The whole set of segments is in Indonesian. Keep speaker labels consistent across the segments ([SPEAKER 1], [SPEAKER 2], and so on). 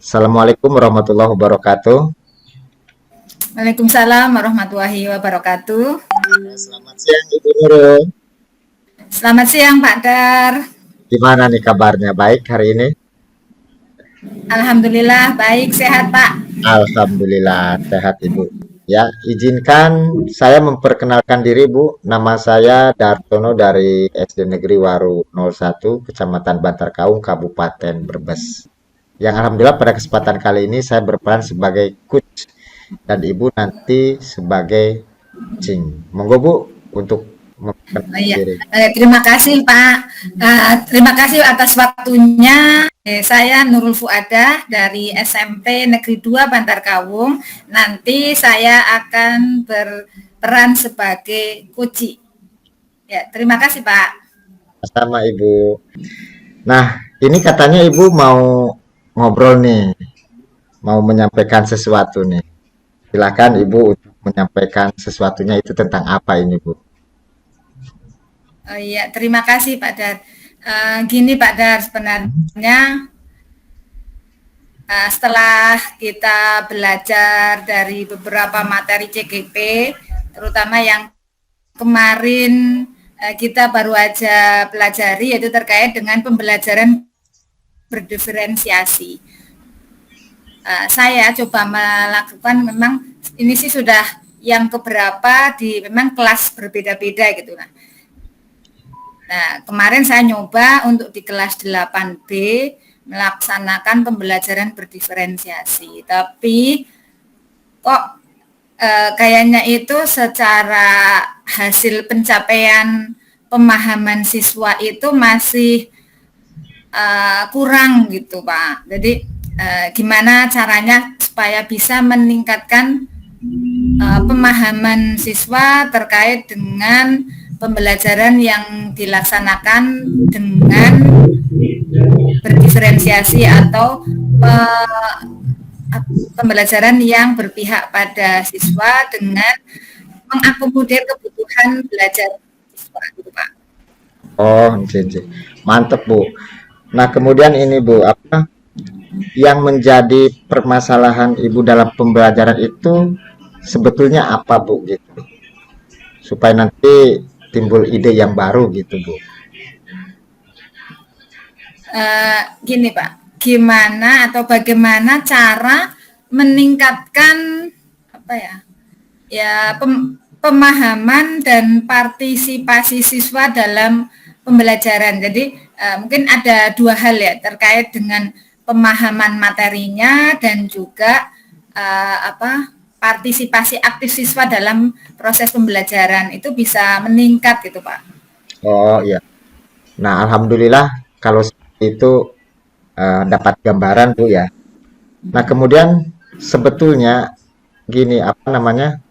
[SPEAKER 1] Assalamualaikum warahmatullahi wabarakatuh.
[SPEAKER 2] Waalaikumsalam warahmatullahi wabarakatuh.
[SPEAKER 1] Selamat siang Ibu Nurul.
[SPEAKER 2] Selamat siang Pak Dar.
[SPEAKER 1] Gimana nih kabarnya? Baik hari ini?
[SPEAKER 2] Alhamdulillah baik sehat Pak.
[SPEAKER 1] Alhamdulillah sehat Ibu. Ya, izinkan saya memperkenalkan diri Bu. Nama saya Dartono dari SD Negeri Waru 01, Kecamatan Bantar Kaung, Kabupaten Brebes. Yang alhamdulillah pada kesempatan kali ini saya berperan sebagai coach dan Ibu nanti sebagai coaching. Monggo Bu untuk
[SPEAKER 2] Oh,
[SPEAKER 1] memperkenalkan
[SPEAKER 2] iya.
[SPEAKER 1] diri.
[SPEAKER 2] Terima kasih Pak. Terima kasih atas waktunya. Saya Nurul Fuadah dari SMP Negeri 2 Bantar Kawung. Nanti saya akan berperan sebagai coach. Ya, terima kasih Pak.
[SPEAKER 1] Sama Ibu. Nah, ini katanya Ibu mau ngobrol nih, mau menyampaikan sesuatu nih. Silakan Ibu untuk menyampaikan sesuatunya itu tentang apa ini, Bu?
[SPEAKER 2] Oh iya, terima kasih Pak Dar. Gini Pak Dar, sebenarnya setelah kita belajar dari beberapa materi CGP, terutama yang kemarin kita baru aja pelajari, yaitu terkait dengan pembelajaran berdiferensiasi. Saya coba melakukan, memang ini sih sudah yang keberapa di memang kelas berbeda-beda gitu. Nah, kemarin saya nyoba untuk di kelas 8B melaksanakan pembelajaran berdiferensiasi, tapi kok kayaknya itu secara hasil pencapaian pemahaman siswa itu masih kurang gitu Pak. Jadi gimana caranya supaya bisa meningkatkan pemahaman siswa terkait dengan pembelajaran yang dilaksanakan dengan berdiferensiasi atau pembelajaran yang berpihak pada siswa dengan mengakomodir kebutuhan belajar siswa gitu Pak.
[SPEAKER 1] Oh, jadi mantep, Bu. Nah, kemudian ini, Bu, apa yang menjadi permasalahan Ibu dalam pembelajaran itu sebetulnya apa, Bu, gitu? Supaya nanti timbul ide yang baru gitu, Bu.
[SPEAKER 2] Gini Pak, gimana atau bagaimana cara meningkatkan apa ya? Ya pemahaman dan partisipasi siswa dalam pembelajaran. Jadi mungkin ada dua hal ya terkait dengan pemahaman materinya dan juga partisipasi aktif siswa dalam proses pembelajaran itu bisa meningkat gitu Pak.
[SPEAKER 1] Oh, iya. Nah, alhamdulillah kalau seperti itu dapat gambaran, Bu ya. Nah, kemudian sebetulnya gini, apa namanya?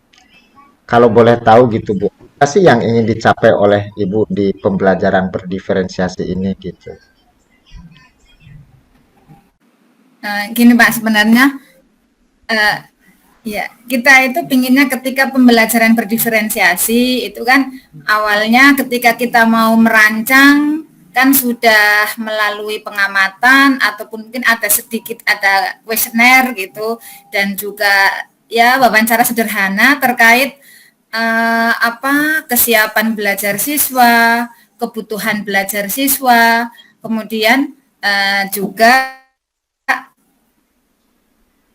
[SPEAKER 1] Kalau boleh tahu gitu, Bu, apa sih yang ingin dicapai oleh Ibu di pembelajaran berdiferensiasi ini gitu?
[SPEAKER 2] Gini Pak, sebenarnya uh, ya kita itu pinginnya ketika pembelajaran berdiferensiasi itu kan awalnya ketika kita mau merancang kan sudah melalui pengamatan ataupun mungkin ada kuesioner gitu dan juga ya wawancara sederhana terkait kesiapan belajar siswa, kebutuhan belajar siswa, kemudian juga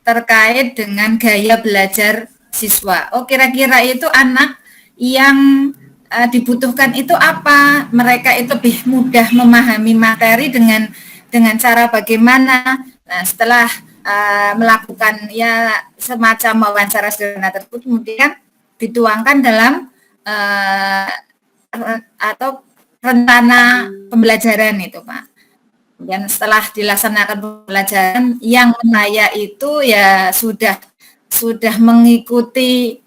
[SPEAKER 2] terkait dengan gaya belajar siswa. Oh, kira-kira itu anak yang dibutuhkan itu apa? Mereka itu lebih mudah memahami materi dengan cara bagaimana. Nah, setelah melakukan ya semacam wawancara sederhana tersebut, kemudian dituangkan dalam atau rencana pembelajaran itu, Pak. Dan setelah dilaksanakan pembelajaran yang saya itu ya sudah mengikuti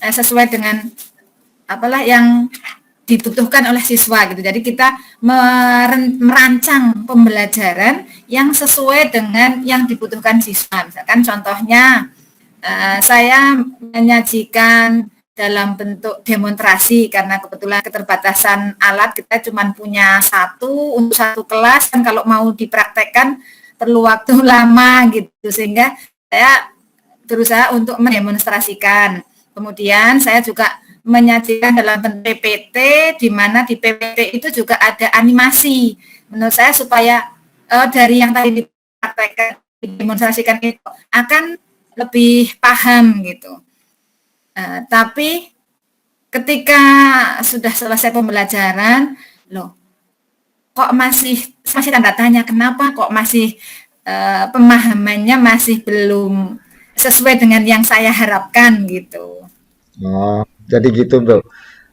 [SPEAKER 2] sesuai dengan apalah yang dibutuhkan oleh siswa gitu. Jadi kita merancang pembelajaran yang sesuai dengan yang dibutuhkan siswa. Misalkan contohnya saya menyajikan dalam bentuk demonstrasi karena kebetulan keterbatasan alat kita cuma punya satu untuk satu kelas, kan kalau mau dipraktekkan perlu waktu lama gitu, sehingga saya berusaha untuk mendemonstrasikan. Kemudian saya juga menyajikan dalam bentuk PPT, di mana di PPT itu juga ada animasi. Menurut saya supaya dari yang tadi dipraktekkan, didemonstrasikan itu akan lebih paham gitu. Tapi ketika sudah selesai pembelajaran, loh, kok masih tanda tanya, kenapa kok masih pemahamannya masih belum sesuai dengan yang saya harapkan gitu.
[SPEAKER 1] Oh, jadi gitu, Bu.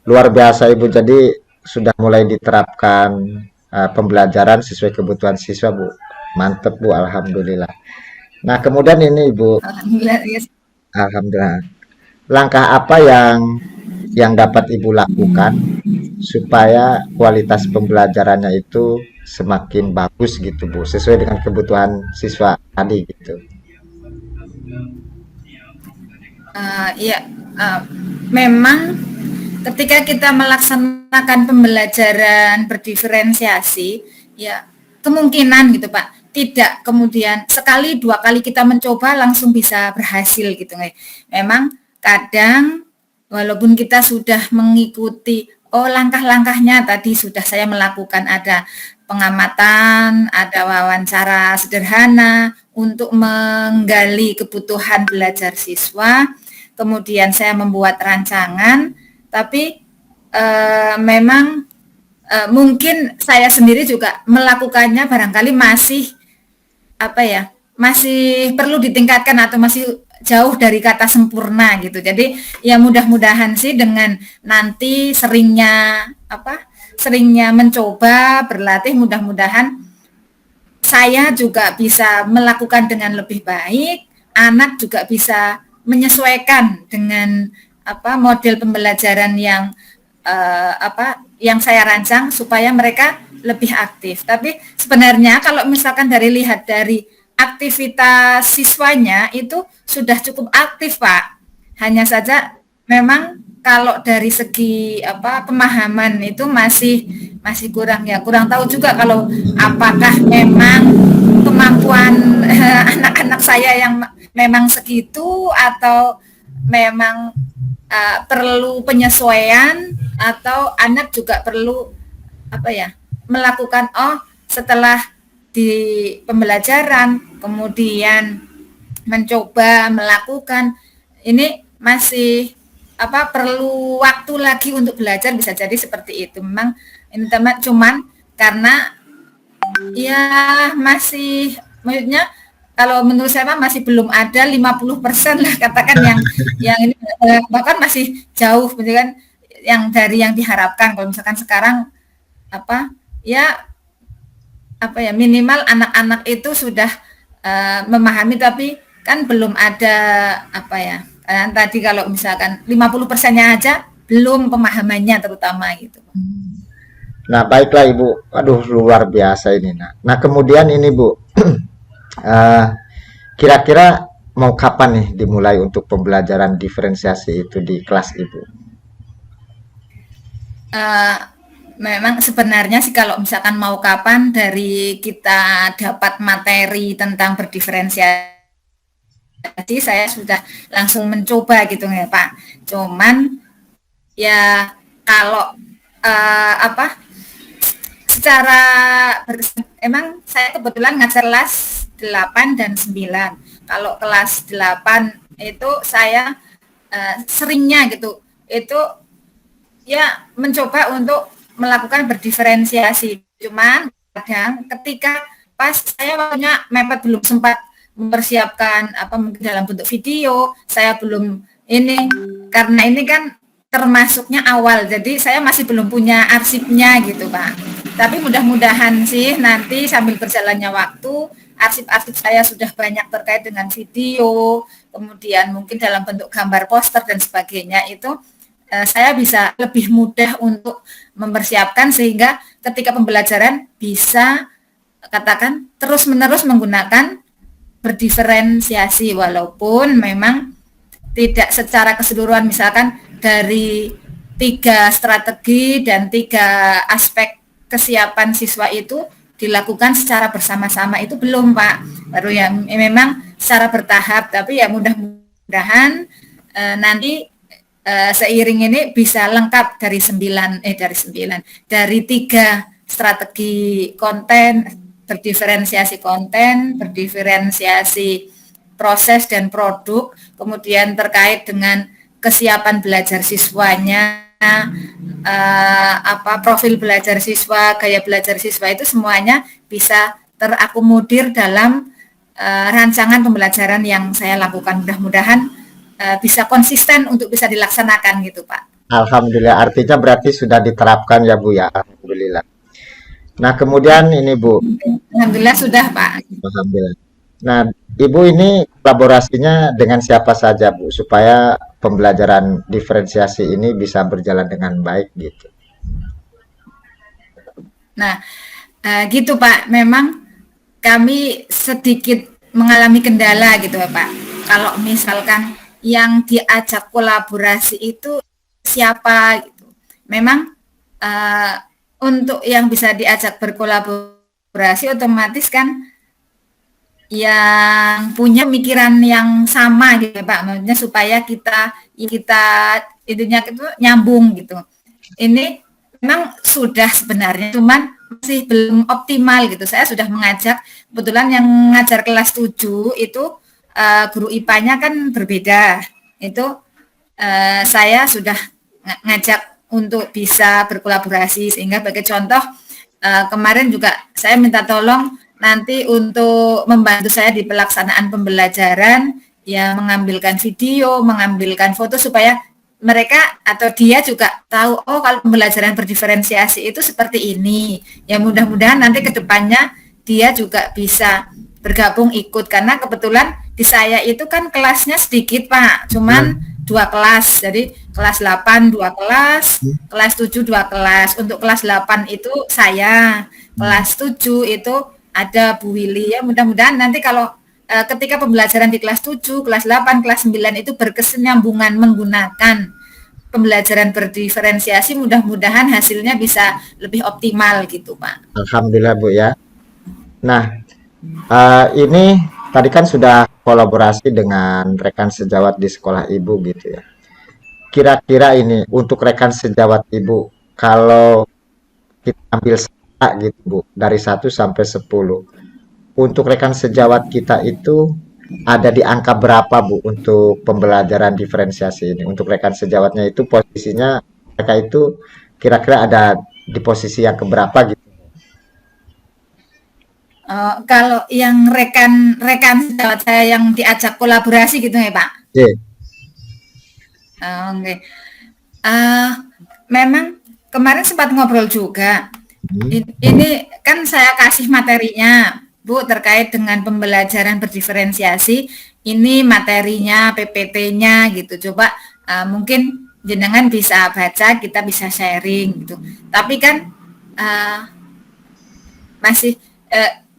[SPEAKER 1] Luar biasa, Ibu. Jadi sudah mulai diterapkan pembelajaran sesuai kebutuhan siswa, Bu. Mantep, Bu. Alhamdulillah. Nah, kemudian ini, Ibu.
[SPEAKER 2] Alhamdulillah, yes.
[SPEAKER 1] Alhamdulillah. Langkah apa yang dapat Ibu lakukan supaya kualitas pembelajarannya itu semakin bagus gitu, Bu, sesuai dengan kebutuhan siswa tadi gitu.
[SPEAKER 2] Ya, memang ketika kita melaksanakan pembelajaran berdiferensiasi, ya kemungkinan gitu Pak, tidak kemudian sekali dua kali kita mencoba langsung bisa berhasil gitu. Memang kadang walaupun kita sudah mengikuti, langkah-langkahnya tadi sudah saya melakukan, ada pengamatan, ada wawancara sederhana untuk menggali kebutuhan belajar siswa, kemudian saya membuat rancangan, tapi memang mungkin saya sendiri juga melakukannya barangkali masih perlu ditingkatkan atau masih jauh dari kata sempurna gitu. Jadi ya mudah-mudahan sih dengan nanti seringnya mencoba berlatih, mudah-mudahan saya juga bisa melakukan dengan lebih baik, anak juga bisa menyesuaikan dengan model pembelajaran yang saya rancang supaya mereka lebih aktif. Tapi sebenarnya kalau misalkan lihat dari aktivitas siswanya itu sudah cukup aktif, Pak. Hanya saja memang kalau dari segi pemahaman itu masih kurang tahu juga kalau apakah memang kemampuan anak-anak saya yang memang segitu atau memang perlu penyesuaian, atau anak juga perlu melakukan setelah di pembelajaran kemudian mencoba melakukan ini masih perlu waktu lagi untuk belajar, bisa jadi seperti itu. Memang ini teman cuman karena ya maksudnya kalau menurut saya masih belum ada 50% lah katakan yang ini, bahkan masih jauh kan yang dari yang diharapkan. Kalau misalkan sekarang minimal anak-anak itu sudah memahami, tapi kan belum ada tadi kalau misalkan 50%-nya aja belum pemahamannya terutama gitu.
[SPEAKER 1] Nah, baiklah Ibu. Aduh, luar biasa ini. Nah, kemudian ini Bu, kira-kira mau kapan nih dimulai untuk pembelajaran diferensiasi itu di kelas Ibu?
[SPEAKER 2] Memang sebenarnya sih kalau misalkan mau kapan dari kita dapat materi tentang berdiferensiasi, saya sudah langsung mencoba gitu ya Pak. Cuman ya kalau secara emang saya kebetulan ngajar kelas 8 dan 9. Kalau kelas 8 itu saya seringnya gitu, itu ya mencoba untuk melakukan berdiferensiasi. Cuman kadang ketika pas saya waktunya mepet, belum sempat mempersiapkan mungkin dalam bentuk video, saya belum ini, karena ini kan termasuknya awal, jadi saya masih belum punya arsipnya gitu Pak. Tapi mudah-mudahan sih nanti sambil berjalannya waktu, arsip-arsip saya sudah banyak terkait dengan video, kemudian mungkin dalam bentuk gambar poster dan sebagainya, itu saya bisa lebih mudah untuk mempersiapkan sehingga ketika pembelajaran bisa katakan terus-menerus menggunakan berdiferensiasi, walaupun memang tidak secara keseluruhan, misalkan dari 3 strategi dan 3 aspek kesiapan siswa itu dilakukan secara bersama-sama itu belum Pak, baru ya memang secara bertahap, tapi ya mudah-mudahan nanti seiring ini bisa lengkap dari 3 strategi konten, berdiferensiasi proses dan produk, kemudian terkait dengan kesiapan belajar siswanya, profil belajar siswa, gaya belajar siswa itu semuanya bisa terakomodir dalam rancangan pembelajaran yang saya lakukan. Mudah-mudahan bisa konsisten untuk bisa dilaksanakan gitu Pak.
[SPEAKER 1] Alhamdulillah, artinya berarti sudah diterapkan ya Bu ya. Alhamdulillah. Nah, kemudian ini Bu,
[SPEAKER 2] Alhamdulillah sudah Pak.
[SPEAKER 1] alhamdulillah. Nah, Ibu ini kolaborasinya dengan siapa saja Bu, supaya pembelajaran diferensiasi ini bisa berjalan dengan baik gitu.
[SPEAKER 2] Nah, gitu Pak, memang kami sedikit mengalami kendala gitu ya Pak. Kalau misalkan yang diajak kolaborasi itu siapa gitu. Memang untuk yang bisa diajak berkolaborasi otomatis kan yang punya pemikiran yang sama gitu ya Pak. Maksudnya supaya kita itunya itu nyambung gitu. Ini memang sudah sebenarnya, cuman masih belum optimal gitu. Saya sudah mengajak, kebetulan yang ngajar kelas 7 itu guru IPA-nya kan berbeda. Itu saya sudah ngajak untuk bisa berkolaborasi, sehingga sebagai contoh kemarin juga saya minta tolong nanti untuk membantu saya di pelaksanaan pembelajaran, ya mengambilkan video, mengambilkan foto supaya mereka atau dia juga tahu, oh kalau pembelajaran berdiferensiasi itu seperti ini. Ya mudah-mudahan nanti ke depannya dia juga bisa bergabung ikut, karena kebetulan di saya itu kan kelasnya sedikit Pak, cuman 2 kelas, jadi kelas 8 2 kelas, kelas 7 2 kelas. Untuk kelas 8 itu saya, kelas 7 itu ada Bu Willy. Ya mudah-mudahan nanti kalau ketika pembelajaran di kelas 7, kelas 8, kelas 9 itu berkesinambungan menggunakan pembelajaran berdiferensiasi, mudah-mudahan hasilnya bisa lebih optimal gitu Pak.
[SPEAKER 1] Alhamdulillah Bu ya. Nah, ini tadi kan sudah kolaborasi dengan rekan sejawat di sekolah Ibu gitu ya. Kira-kira ini untuk rekan sejawat Ibu, kalau kita ambil skala gitu Bu, dari 1 sampai 10. Untuk rekan sejawat kita itu ada di angka berapa Bu untuk pembelajaran diferensiasi ini? Untuk rekan sejawatnya itu posisinya mereka itu kira-kira ada di posisi yang keberapa gitu?
[SPEAKER 2] Kalau yang rekan sejawat saya yang diajak kolaborasi gitu ya Pak.
[SPEAKER 1] Oke.
[SPEAKER 2] Oke. Memang kemarin sempat ngobrol juga. Ini kan saya kasih materinya, Bu, terkait dengan pembelajaran berdiferensiasi. Ini materinya, PPT-nya gitu. Coba mungkin jenengan bisa baca, kita bisa sharing gitu. Tapi kan masih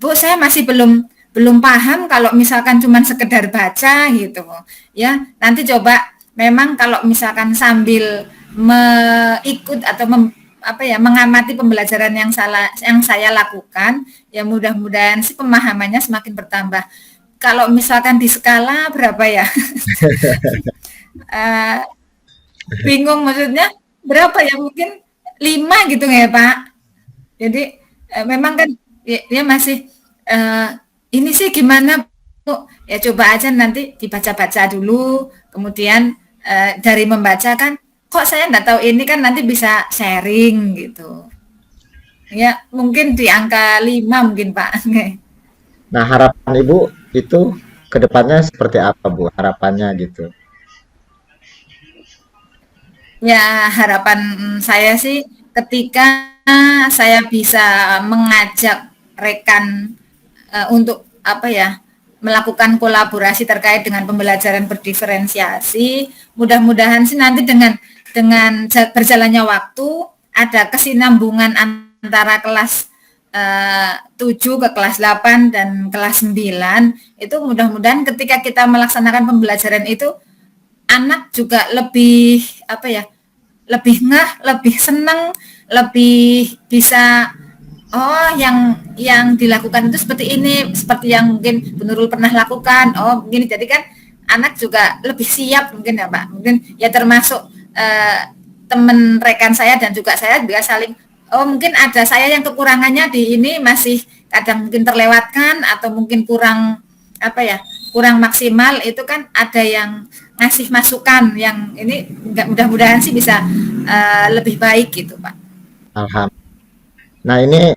[SPEAKER 2] Bu, saya masih belum paham kalau misalkan cuma sekedar baca gitu ya. Nanti coba memang kalau misalkan sambil ikut atau mengamati pembelajaran yang saya lakukan, ya mudah-mudahan sih pemahamannya semakin bertambah. Kalau misalkan di skala berapa ya? Bingung maksudnya berapa ya, mungkin 5 gitu ya Pak. Jadi memang kan dia masih ini sih gimana Bu? Ya coba aja nanti dibaca-baca dulu, kemudian dari membaca kan kok saya nggak tahu ini, kan nanti bisa sharing gitu. Ya mungkin di angka 5 mungkin Pak.
[SPEAKER 1] Nah, harapan Ibu itu ke depannya seperti apa Bu? Harapannya gitu.
[SPEAKER 2] Ya harapan saya sih ketika saya bisa mengajak rekan untuk melakukan kolaborasi terkait dengan pembelajaran berdiferensiasi, mudah-mudahan sih nanti dengan berjalannya waktu ada kesinambungan antara kelas 7 ke kelas 8 dan kelas 9. Itu mudah-mudahan ketika kita melaksanakan pembelajaran itu anak juga lebih lebih ngeh, lebih seneng, lebih bisa oh yang dilakukan itu seperti ini, seperti yang mungkin Bu Nurul pernah lakukan. Oh, begini. Jadi kan anak juga lebih siap mungkin ya, Pak. Mungkin ya termasuk teman rekan saya dan juga saya juga saling, oh mungkin ada saya yang kekurangannya di ini masih kadang mungkin terlewatkan atau mungkin kurang apa ya, kurang maksimal, itu kan ada yang ngasih masukan yang ini mudah-mudahan sih bisa lebih baik gitu, Pak.
[SPEAKER 1] Alhamdulillah. Nah, ini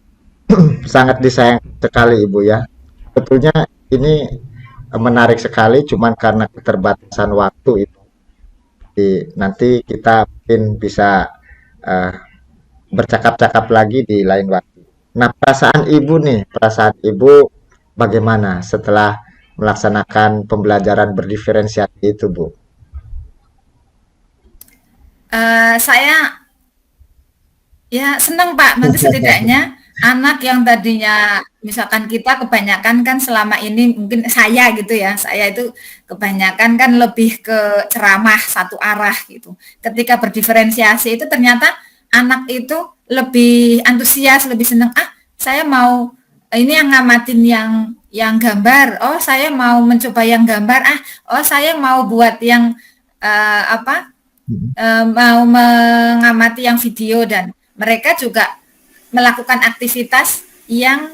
[SPEAKER 1] sangat disayang sekali Ibu ya. Sebetulnya ini menarik sekali, cuman karena keterbatasan waktu itu. Nanti kita mungkin bisa eh, bercakap-cakap lagi di lain waktu. Nah, perasaan Ibu nih, perasaan Ibu bagaimana setelah melaksanakan pembelajaran berdiferensiasi itu, Bu?
[SPEAKER 2] Saya ya senang Pak, nanti setidaknya anak yang tadinya misalkan kita kebanyakan kan selama ini mungkin saya gitu ya, saya itu kebanyakan kan lebih ke ceramah satu arah gitu. Ketika berdiferensiasi itu ternyata anak itu lebih antusias, lebih senang. Ah, saya mau ini yang ngamatin yang gambar. Oh, saya mau mencoba yang gambar. Ah, oh saya mau buat yang apa? Mau mengamati yang video, dan mereka juga melakukan aktivitas yang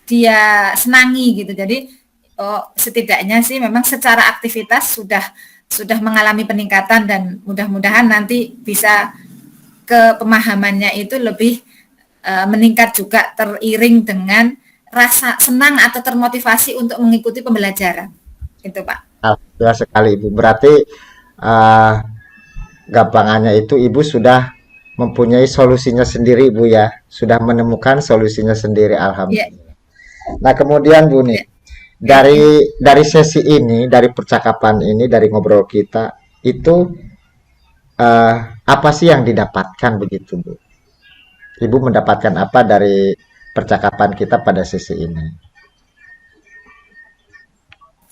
[SPEAKER 2] dia senangi gitu. Jadi oh, setidaknya sih memang secara aktivitas sudah mengalami peningkatan, dan mudah-mudahan nanti bisa ke pemahamannya itu lebih meningkat juga teriring dengan rasa senang atau termotivasi untuk mengikuti pembelajaran. Itu Pak.
[SPEAKER 1] Alhamdulillah sekali Ibu. Berarti eh, gampangannya itu Ibu sudah mempunyai solusinya sendiri Bu ya. Sudah menemukan solusinya sendiri,
[SPEAKER 2] Ya,
[SPEAKER 1] alhamdulillah. Nah, kemudian Bu nih,
[SPEAKER 2] ya, ya, ya.
[SPEAKER 1] dari sesi ini, dari percakapan ini, dari ngobrol kita itu eh, apa sih yang didapatkan begitu Bu? Ibu mendapatkan apa dari percakapan kita pada sesi ini?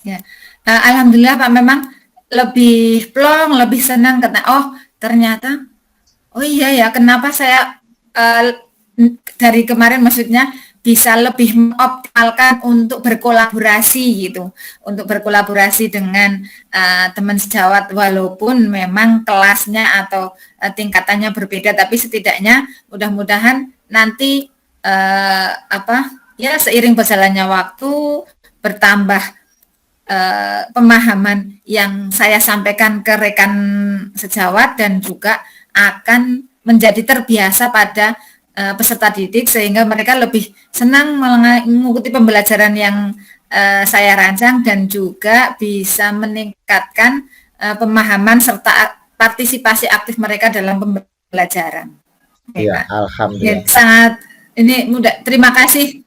[SPEAKER 2] Ya. Alhamdulillah Pak, memang lebih plong, lebih senang karena oh ternyata oh iya ya, kenapa saya dari kemarin maksudnya bisa lebih mengoptimalkan untuk berkolaborasi gitu, untuk berkolaborasi dengan teman sejawat walaupun memang kelasnya atau tingkatannya berbeda, tapi setidaknya mudah-mudahan nanti apa ya seiring berjalannya waktu bertambah pemahaman yang saya sampaikan ke rekan sejawat dan juga akan menjadi terbiasa pada peserta didik sehingga mereka lebih senang mengikuti pembelajaran yang saya rancang dan juga bisa meningkatkan pemahaman serta partisipasi aktif mereka dalam pembelajaran.
[SPEAKER 1] Iya,
[SPEAKER 2] Pak. Ya,
[SPEAKER 1] alhamdulillah.
[SPEAKER 2] sangat ini mudah. Terima kasih.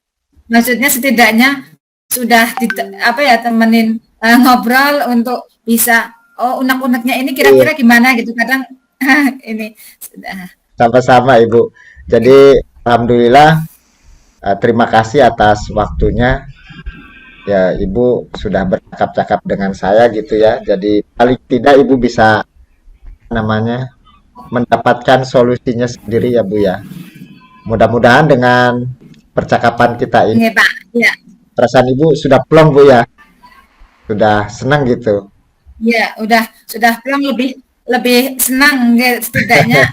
[SPEAKER 2] Maksudnya setidaknya sudah apa ya temenin ngobrol untuk bisa oh unek-uneknya ini
[SPEAKER 1] Iya,
[SPEAKER 2] kira-kira gimana gitu kadang ini sudah
[SPEAKER 1] sama-sama Ibu.
[SPEAKER 2] ya,
[SPEAKER 1] Jadi alhamdulillah, terima kasih atas waktunya. Ya, Ibu sudah bercakap-cakap dengan saya gitu ya. Jadi paling tidak Ibu bisa namanya mendapatkan solusinya sendiri ya Bu ya. Mudah-mudahan dengan percakapan kita ini
[SPEAKER 2] ya Pak ya
[SPEAKER 1] perasaan Ibu sudah plong Bu ya. Sudah senang gitu.
[SPEAKER 2] ya sudah pulang lebih lebih senang ya, setidaknya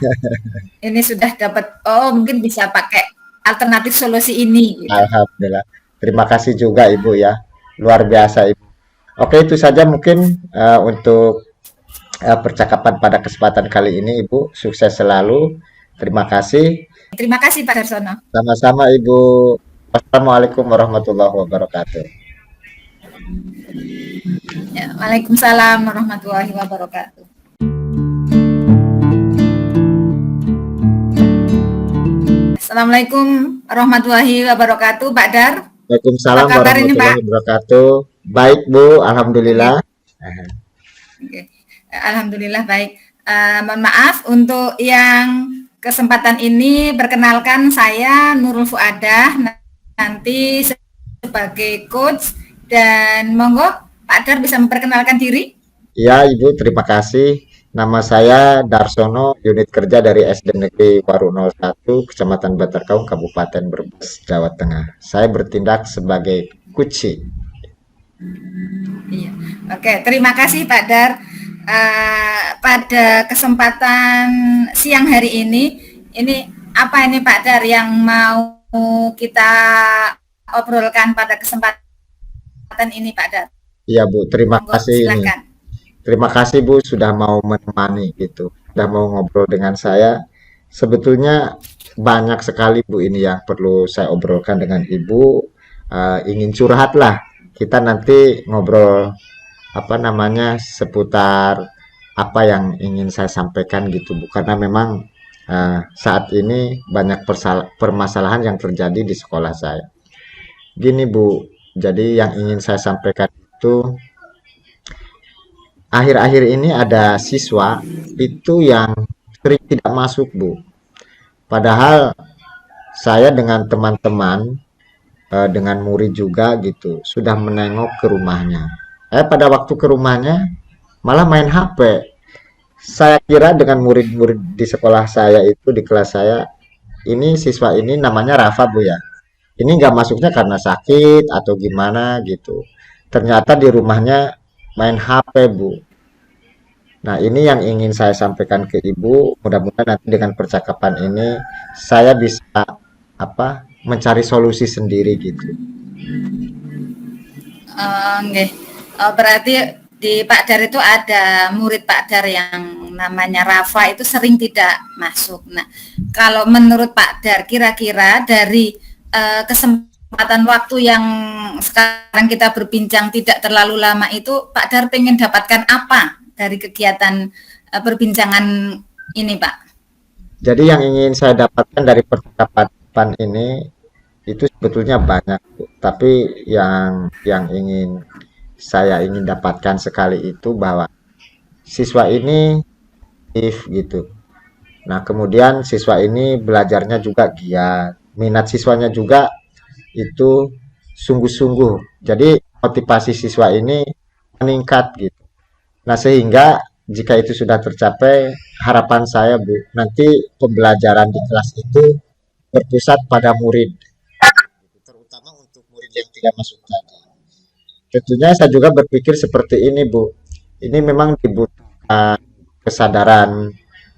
[SPEAKER 2] ini sudah dapat oh mungkin bisa pakai alternatif solusi ini gitu.
[SPEAKER 1] Alhamdulillah. Terima kasih juga Ibu ya. Luar biasa Ibu. Oke, itu saja mungkin untuk percakapan pada kesempatan kali ini Ibu. Sukses selalu. Terima kasih.
[SPEAKER 2] Terima kasih Pak Darsono.
[SPEAKER 1] Sama-sama Ibu. Wassalamualaikum warahmatullahi wabarakatuh.
[SPEAKER 2] Ya, Waalaikumsalam warahmatullahi wabarakatuh. Assalamualaikum warahmatullahi wabarakatuh, Pak Dar. Apa
[SPEAKER 1] Waalaikumsalam
[SPEAKER 2] kabar ini, Pak?
[SPEAKER 1] warahmatullahi wabarakatuh. Baik Bu, alhamdulillah.
[SPEAKER 2] Oke, oke. Alhamdulillah baik. Mohon maaf untuk yang kesempatan ini, perkenalkan saya Nurul Fuadah, nanti sebagai coach, dan monggo Pak Dar bisa memperkenalkan diri.
[SPEAKER 1] Ya Ibu, terima kasih. Nama saya Darsono, unit kerja dari SD Negeri Waru 01, Kecamatan Bantarkaung, Kabupaten Brebes, Jawa Tengah. Saya bertindak sebagai kuci.
[SPEAKER 2] Iya. Oke, terima kasih Pak Dar. Pada kesempatan siang hari ini apa ini Pak Dar yang mau kita obrolkan pada kesempatan ini Pak Dar?
[SPEAKER 1] Iya Bu, terima
[SPEAKER 2] Monggo,
[SPEAKER 1] kasih ini.
[SPEAKER 2] silakan.
[SPEAKER 1] Terima kasih Bu sudah mau menemani gitu, sudah mau ngobrol dengan saya. Sebetulnya banyak sekali Bu ini yang perlu saya obrolkan dengan Ibu. Ingin curhat lah. Kita nanti ngobrol apa namanya seputar apa yang ingin saya sampaikan gitu Bu. Karena memang saat ini banyak permasalahan yang terjadi di sekolah saya. Gini Bu, jadi yang ingin saya sampaikan itu akhir-akhir ini ada siswa itu yang sering tidak masuk, Bu. Padahal saya dengan teman-teman, dengan murid juga gitu, sudah menengok ke rumahnya. Pada waktu ke rumahnya malah main HP. Saya kira dengan murid-murid di sekolah saya itu, di kelas saya, ini siswa ini namanya Rafa, Bu ya. Ini nggak masuknya karena sakit atau gimana gitu. Ternyata di rumahnya main HP, Bu. Nah, ini yang ingin saya sampaikan ke Ibu. Mudah-mudahan nanti dengan percakapan ini saya bisa mencari solusi sendiri gitu.
[SPEAKER 2] Nggih. Berarti di Pak Dar itu ada murid Pak Dar yang namanya Rafa itu sering tidak masuk. Nah, kalau menurut Pak Dar kira-kira dari kesempatan waktu yang sekarang kita berbincang tidak terlalu lama itu Pak Dar pengen dapatkan apa dari kegiatan perbincangan ini, Pak?
[SPEAKER 1] Jadi yang ingin saya dapatkan dari percakapan ini itu sebetulnya banyak, Bu. Tapi yang saya ingin dapatkan sekali itu bahwa siswa ini aktif gitu. Nah, kemudian siswa ini belajarnya juga giat. Minat siswanya juga itu sungguh-sungguh. Jadi motivasi siswa ini meningkat gitu. Nah, sehingga jika itu sudah tercapai, harapan saya, Bu, nanti pembelajaran di kelas itu berpusat pada murid, terutama untuk murid yang tidak masuk tadi. Tentunya saya juga berpikir seperti ini, Bu. Ini memang dibutuhkan kesadaran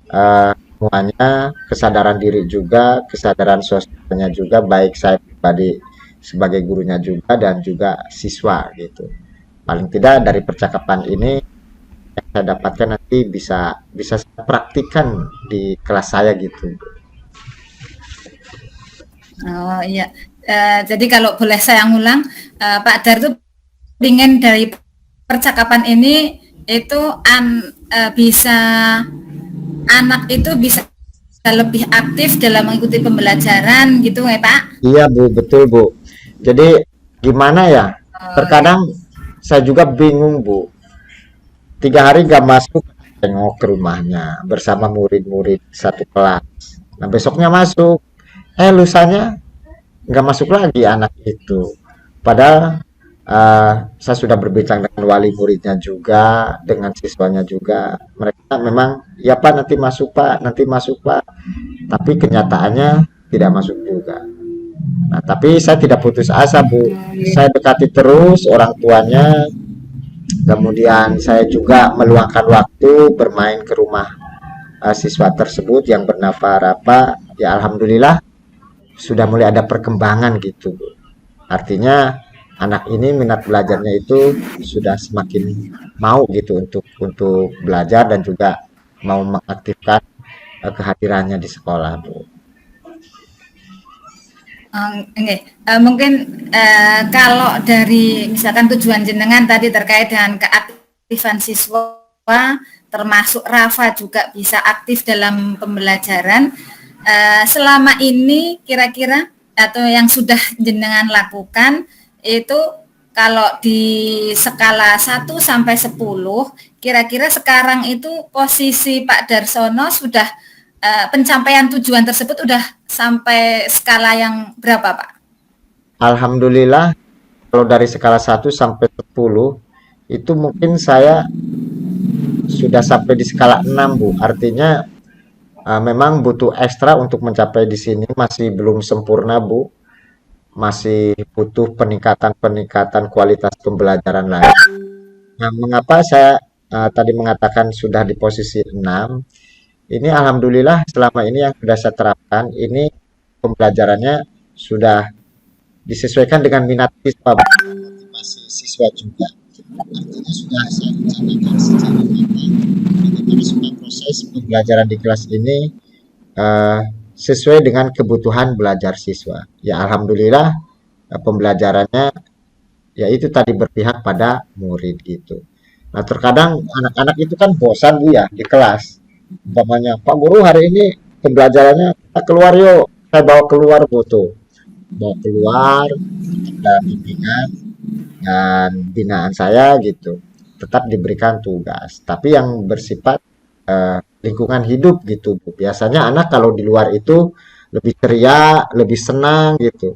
[SPEAKER 1] semuanya, kesadaran diri juga, kesadaran sosialnya juga, baik saya pribadi sebagai gurunya juga dan juga siswa gitu. Paling tidak dari percakapan ini yang saya dapatkan nanti bisa saya praktikkan di kelas saya gitu.
[SPEAKER 2] Oh iya. Jadi kalau boleh saya ngulang, Pak Dar itu ingin dari percakapan ini itu bisa anak itu bisa lebih aktif dalam mengikuti pembelajaran gitu ya Pak?
[SPEAKER 1] Iya Bu, betul Bu. Jadi gimana ya?
[SPEAKER 2] Oh, iya.
[SPEAKER 1] Terkadang saya juga bingung Bu. 3 hari nggak masuk, tengok ke rumahnya bersama murid-murid satu kelas. Nah besoknya masuk, lusanya nggak masuk lagi anak itu. Padahal saya sudah berbincang dengan wali muridnya juga, dengan siswanya juga. Mereka memang, ya Pak nanti masuk Pak, nanti masuk Pak. Tapi kenyataannya tidak masuk juga. Nah, tapi saya tidak putus asa Bu. Saya dekati terus orang tuanya. Kemudian saya juga meluangkan waktu bermain ke rumah siswa tersebut yang bernama Rafa. Ya Alhamdulillah sudah mulai ada perkembangan gitu Bu. Artinya anak ini minat belajarnya itu sudah semakin mau gitu untuk belajar dan juga mau mengaktifkan kehadirannya di sekolah Bu.
[SPEAKER 2] Mungkin kalau dari misalkan tujuan jenengan tadi terkait dengan keaktifan siswa, termasuk Rafa juga bisa aktif dalam pembelajaran. Selama ini kira-kira atau yang sudah jenengan lakukan itu kalau di skala 1 sampai 10, kira-kira sekarang itu posisi Pak Darsono sudah pencapaian tujuan tersebut udah sampai skala yang berapa, Pak?
[SPEAKER 1] sudah sampai di skala 6 Bu. Artinya memang butuh ekstra untuk mencapai di sini, masih belum sempurna Bu. Masih butuh peningkatan-peningkatan kualitas pembelajaran lain. Nah, mengapa saya tadi mengatakan sudah di posisi 6? Ini alhamdulillah selama ini yang sudah saya terapkan, ini pembelajarannya sudah disesuaikan dengan minat siswa, motivasi siswa juga. Artinya sudah saya rencanakan secara matang bagaimana supaya proses pembelajaran di kelas ini eh, sesuai dengan kebutuhan belajar siswa. Ya alhamdulillah pembelajarannya ya itu tadi berpihak pada murid gitu. Nah terkadang anak-anak itu kan bosan Bu ya di kelas. Umpamanya Pak Guru hari ini pembelajarannya kita keluar yuk. Saya bawa keluar Bu tuh. Bawa keluar dalam bimbingan dan binaan saya gitu. Tetap diberikan tugas. Tapi yang bersifat lingkungan hidup gitu Bu. Biasanya anak kalau di luar itu lebih ceria, lebih senang gitu.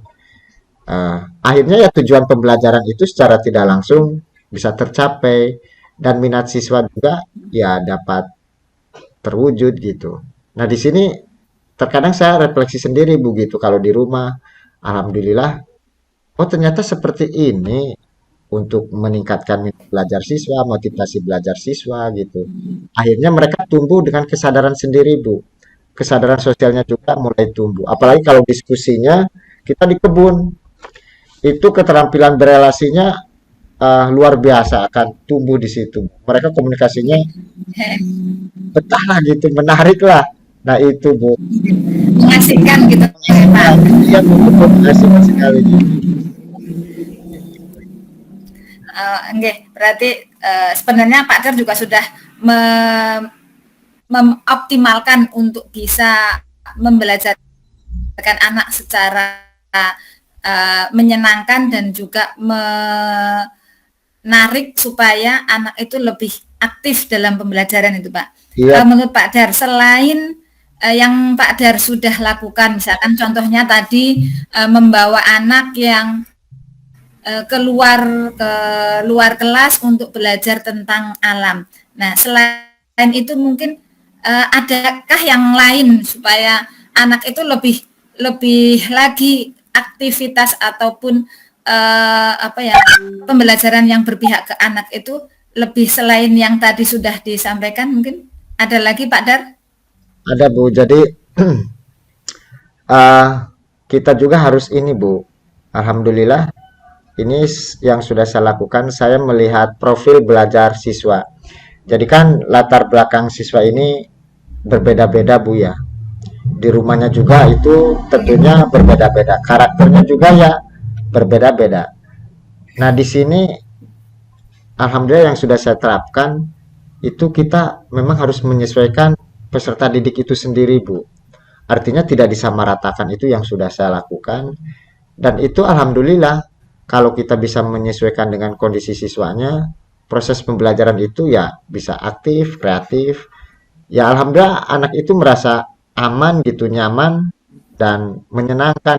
[SPEAKER 1] Akhirnya ya tujuan pembelajaran itu secara tidak langsung bisa tercapai dan minat siswa juga ya dapat terwujud gitu. Nah, di sini terkadang saya refleksi sendiri Bu gitu kalau di rumah. Alhamdulillah, oh ternyata seperti ini untuk meningkatkan minat belajar siswa, motivasi belajar siswa gitu. Akhirnya mereka tumbuh dengan kesadaran sendiri Bu. Kesadaran sosialnya juga mulai tumbuh. Apalagi kalau diskusinya kita di kebun, itu keterampilan berelasinya luar biasa akan tumbuh di situ. Mereka komunikasinya betah lah gitu, menarik lah. Nah itu Bu,
[SPEAKER 2] Mengasihkan gitu ya Pak.
[SPEAKER 1] iya Bu, betul mengasihkan sekali.
[SPEAKER 2] Nggih, berarti sebenarnya Pak Dar juga sudah mengoptimalkan untuk bisa membelajarkan anak secara menyenangkan dan juga menarik supaya anak itu lebih aktif dalam pembelajaran itu Pak.
[SPEAKER 1] Iya,
[SPEAKER 2] Menurut Pak Dar, selain yang Pak Dar sudah lakukan, misalkan contohnya tadi membawa anak yang keluar ke luar kelas untuk belajar tentang alam. Nah, selain itu mungkin adakah yang lain supaya anak itu lebih lagi aktivitas ataupun apa ya pembelajaran yang berpihak ke anak itu lebih selain yang tadi sudah disampaikan, mungkin ada lagi Pak Dar?
[SPEAKER 1] ada Bu. Jadi kita juga harus ini Bu. Alhamdulillah ini yang sudah saya lakukan, saya melihat profil belajar siswa. Jadi kan latar belakang siswa ini berbeda-beda Bu ya. Di rumahnya juga itu tentunya berbeda-beda. Karakternya juga ya berbeda-beda. Nah, di sini alhamdulillah yang sudah saya terapkan itu kita memang harus menyesuaikan peserta didik itu sendiri, Bu. Artinya tidak disamaratakan, itu yang sudah saya lakukan. Dan itu alhamdulillah kalau kita bisa menyesuaikan dengan kondisi siswanya, proses pembelajaran itu ya bisa aktif, kreatif. Ya alhamdulillah anak itu merasa aman gitu, nyaman dan menyenangkan.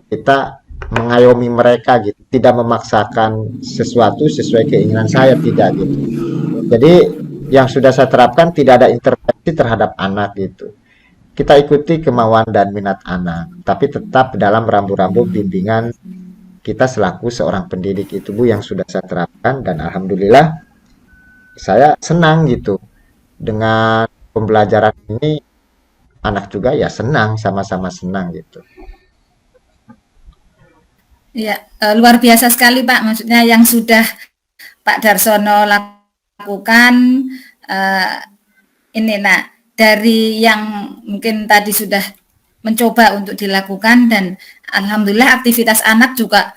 [SPEAKER 1] Kita mengayomi mereka gitu, tidak memaksakan sesuatu sesuai keinginan saya, tidak gitu. Jadi yang sudah saya terapkan tidak ada intervensi terhadap anak gitu. Kita ikuti kemauan dan minat anak, tapi tetap dalam rambu-rambu bimbingan kita selaku seorang pendidik itu Bu yang sudah saya terapkan dan alhamdulillah saya senang gitu dengan pembelajaran ini, anak juga ya senang, sama-sama senang gitu.
[SPEAKER 2] Ya, luar biasa sekali Pak. Maksudnya yang sudah Pak Darsono lakukan ini. Nah, dari yang mungkin tadi sudah mencoba untuk dilakukan dan alhamdulillah aktivitas anak juga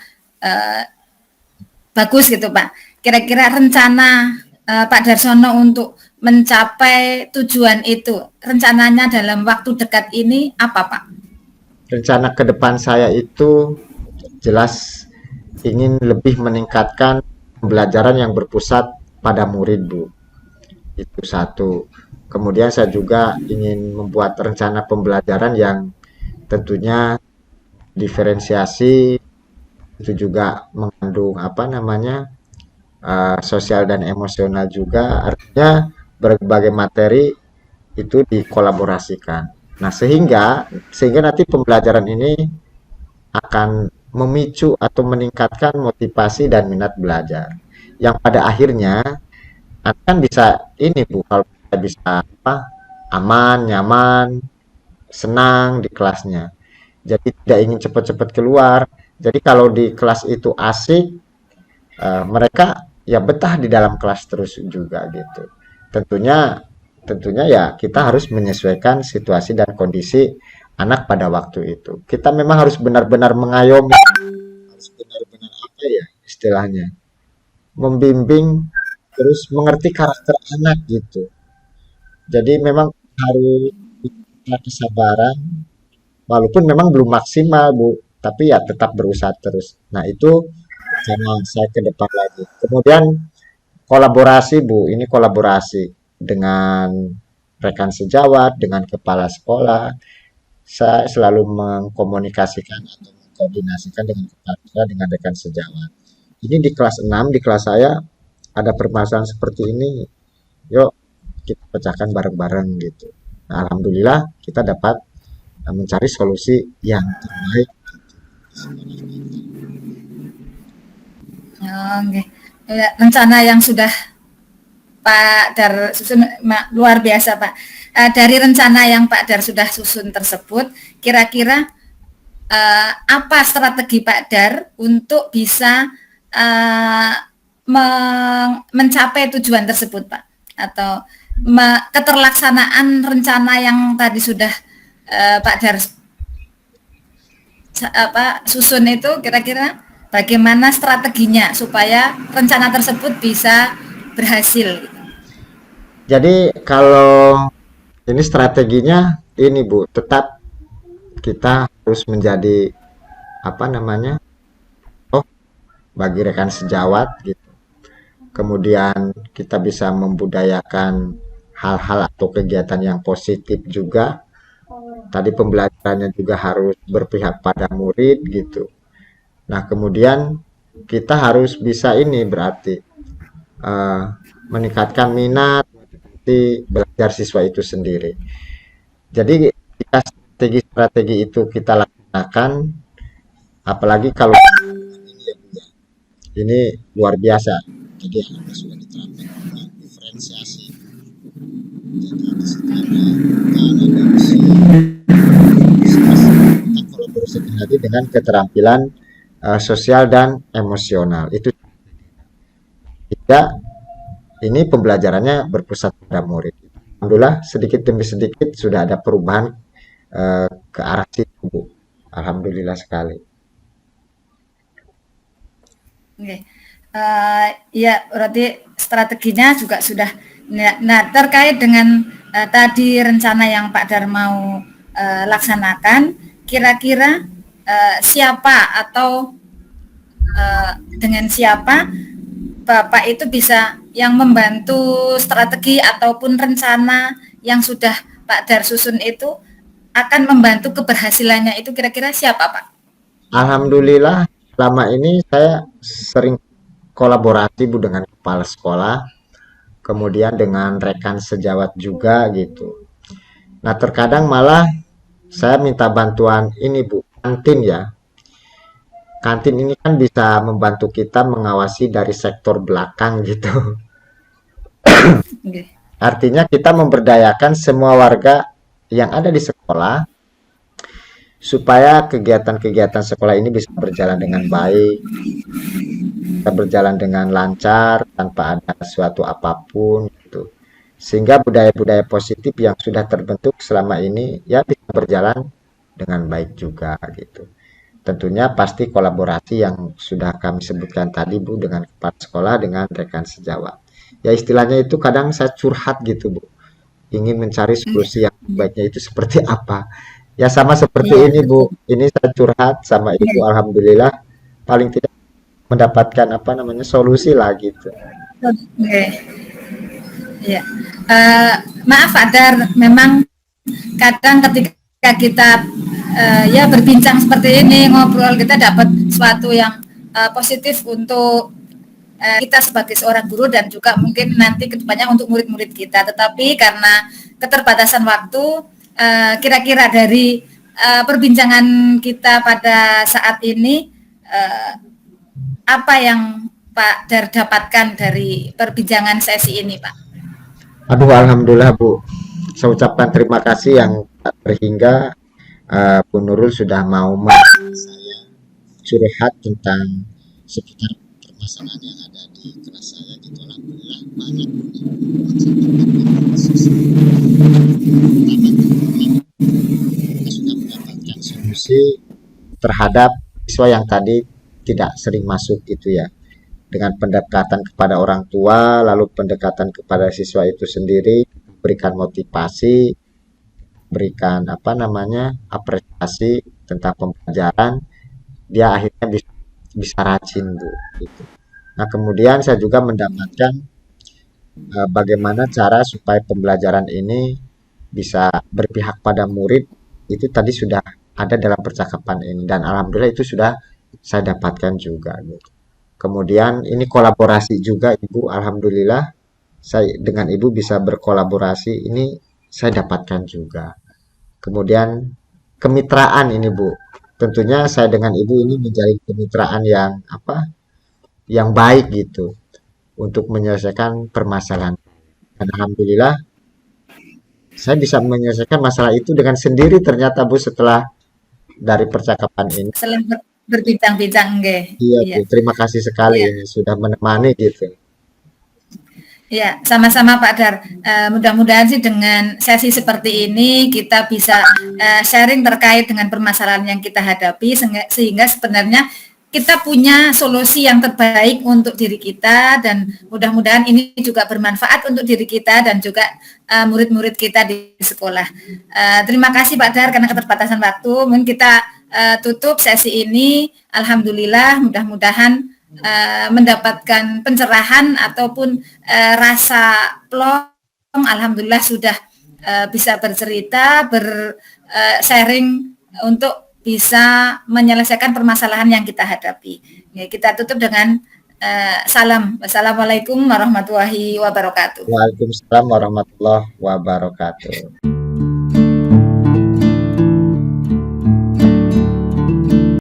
[SPEAKER 2] bagus gitu Pak. Kira-kira rencana Pak Darsono untuk mencapai tujuan itu, rencananya dalam waktu dekat ini apa Pak?
[SPEAKER 1] Rencana ke depan saya itu jelas ingin lebih meningkatkan pembelajaran yang berpusat pada murid Bu. Itu satu. Kemudian saya juga ingin membuat rencana pembelajaran yang tentunya diferensiasi, itu juga mengandung apa namanya sosial dan emosional juga, artinya berbagai materi itu dikolaborasikan. Nah, sehingga nanti pembelajaran ini akan memicu atau meningkatkan motivasi dan minat belajar. Yang pada akhirnya akan bisa ini Bu, kalau kita bisa apa, aman, nyaman, senang di kelasnya. Jadi tidak ingin cepat-cepat keluar. Jadi kalau di kelas itu asik, mereka ya betah di dalam kelas terus juga gitu. Tentunya tentunya ya kita harus menyesuaikan situasi dan kondisi anak pada waktu itu. Kita memang harus benar-benar mengayomi, harus benar-benar apa ya istilahnya, membimbing terus mengerti karakter anak gitu. Jadi memang harus punya kesabaran, walaupun memang belum maksimal Bu, tapi ya tetap berusaha terus. Nah itu rencana saya ke depan lagi. Kemudian kolaborasi Bu, ini kolaborasi dengan rekan sejawat, dengan kepala sekolah. Saya selalu mengkomunikasikan atau mengkoordinasikan dengan kepala sekolah dengan rekan sejawat. Ini di kelas 6, di kelas saya ada permasalahan seperti ini. Yuk kita pecahkan bareng-bareng gitu. Nah, alhamdulillah kita dapat mencari solusi yang terbaik.
[SPEAKER 2] Oke. Ya, rencana yang sudah Pak Dar susun luar biasa Pak. Dari rencana yang Pak Dar sudah susun tersebut, kira-kira apa strategi Pak Dar untuk bisa mencapai tujuan tersebut Pak? Atau keterlaksanaan rencana yang tadi sudah Pak Dar susun itu, kira-kira bagaimana strateginya supaya rencana tersebut bisa berhasil?
[SPEAKER 1] Jadi kalau ini strateginya ini Bu, tetap kita harus menjadi apa namanya? Oh, bagi rekan sejawat gitu. Kemudian kita bisa membudayakan hal-hal atau kegiatan yang positif juga. Tadi pembelajarannya juga harus berpihak pada murid gitu. Nah, kemudian kita harus bisa ini berarti eh, meningkatkan minat di belajar siswa itu sendiri. Jadi jika strategi-strategi itu kita laksanakan, apalagi kalau ini luar biasa. Jadi harus sudah diterapkan diferensiasi. Jadi di situ kita kolaborasi tadi dengan keterampilan sosial dan emosional. Itu tidak ini pembelajarannya berpusat pada murid. Alhamdulillah sedikit demi sedikit sudah ada perubahan ke arah situ, Bu. Alhamdulillah sekali.
[SPEAKER 2] Oke. Ya, berarti strateginya juga sudah. Nah, terkait dengan tadi rencana yang Pak Dar mau laksanakan, kira-kira siapa atau dengan siapa Bapak itu bisa yang membantu strategi ataupun rencana yang sudah Pak Dar susun itu akan membantu keberhasilannya itu, kira-kira siapa Pak?
[SPEAKER 1] Alhamdulillah selama ini saya sering kolaborasi Bu dengan kepala sekolah, kemudian dengan rekan sejawat juga gitu. Nah, terkadang malah saya minta bantuan ini Bu, kantin ya. Kantin ini kan bisa membantu kita mengawasi dari sektor belakang gitu.
[SPEAKER 2] Okay.
[SPEAKER 1] Artinya kita memberdayakan semua warga yang ada di sekolah supaya kegiatan-kegiatan sekolah ini bisa berjalan dengan baik, bisa berjalan dengan lancar tanpa ada suatu apapun gitu. Sehingga budaya-budaya positif yang sudah terbentuk selama ini ya bisa berjalan dengan baik juga gitu. Tentunya pasti kolaborasi yang sudah kami sebutkan tadi Bu dengan kepala sekolah dengan rekan sejawat. Ya istilahnya itu kadang saya curhat gitu Bu. Ingin mencari solusi yang baiknya itu seperti apa. Ya sama seperti
[SPEAKER 2] Iya,
[SPEAKER 1] ini Bu. Ini saya curhat sama Ibu, alhamdulillah paling tidak mendapatkan apa namanya solusi lah gitu.
[SPEAKER 2] oke. Ya. Maaf Pak Dar, memang kadang ketika kita ya berbincang seperti ini, ngobrol, kita dapat sesuatu yang positif untuk kita sebagai seorang guru dan juga mungkin nanti kedepannya untuk murid-murid kita. Tetapi karena keterbatasan waktu, kira-kira dari perbincangan kita pada saat ini, apa yang Pak Dar dapatkan dari perbincangan sesi ini, Pak?
[SPEAKER 1] Aduh, alhamdulillah Bu. Saya ucapkan terima kasih yang tak terhingga Bu Nurul sudah mau saya curhat tentang seputar permasalahan yang ada di kelas saya gitu. Alhamdulillah banyak kita sudah mendapatkan solusi terhadap siswa yang tadi tidak sering masuk gitu ya. Dengan pendekatan kepada orang tua, lalu pendekatan kepada siswa itu sendiri, berikan motivasi, berikan apa namanya apresiasi tentang pembelajaran, dia akhirnya bisa rajin Bu. Gitu. Nah kemudian saya juga mendapatkan bagaimana cara supaya pembelajaran ini bisa berpihak pada murid itu tadi sudah ada dalam percakapan ini dan alhamdulillah itu sudah saya dapatkan juga. Gitu. Kemudian ini kolaborasi juga Ibu, alhamdulillah saya dengan Ibu bisa berkolaborasi ini saya dapatkan juga. Kemudian kemitraan ini Bu. Tentunya saya dengan Ibu ini menjadi kemitraan yang apa? Yang baik gitu untuk menyelesaikan permasalahan. Dan alhamdulillah saya bisa menyelesaikan masalah itu dengan sendiri ternyata Bu setelah dari percakapan ini.
[SPEAKER 2] Selain berbincang-bincang, nggih.
[SPEAKER 1] Iya
[SPEAKER 2] Iya,
[SPEAKER 1] Bu, terima kasih sekali
[SPEAKER 2] iya.
[SPEAKER 1] ini sudah menemani gitu.
[SPEAKER 2] Ya, sama-sama Pak Dar. Mudah-mudahan sih dengan sesi seperti ini kita bisa sharing terkait dengan permasalahan yang kita hadapi sehingga sebenarnya kita punya solusi yang terbaik untuk diri kita dan mudah-mudahan ini juga bermanfaat untuk diri kita dan juga murid-murid kita di sekolah. Terima kasih Pak Dar karena keterbatasan waktu. Mungkin kita tutup sesi ini. Alhamdulillah, mudah-mudahan mendapatkan pencerahan ataupun rasa plong. Alhamdulillah sudah bisa bercerita, sharing untuk bisa menyelesaikan permasalahan yang kita hadapi. Ya, kita tutup dengan salam. Wassalamualaikum warahmatullahi wabarakatuh.
[SPEAKER 1] Waalaikumsalam warahmatullahi wabarakatuh.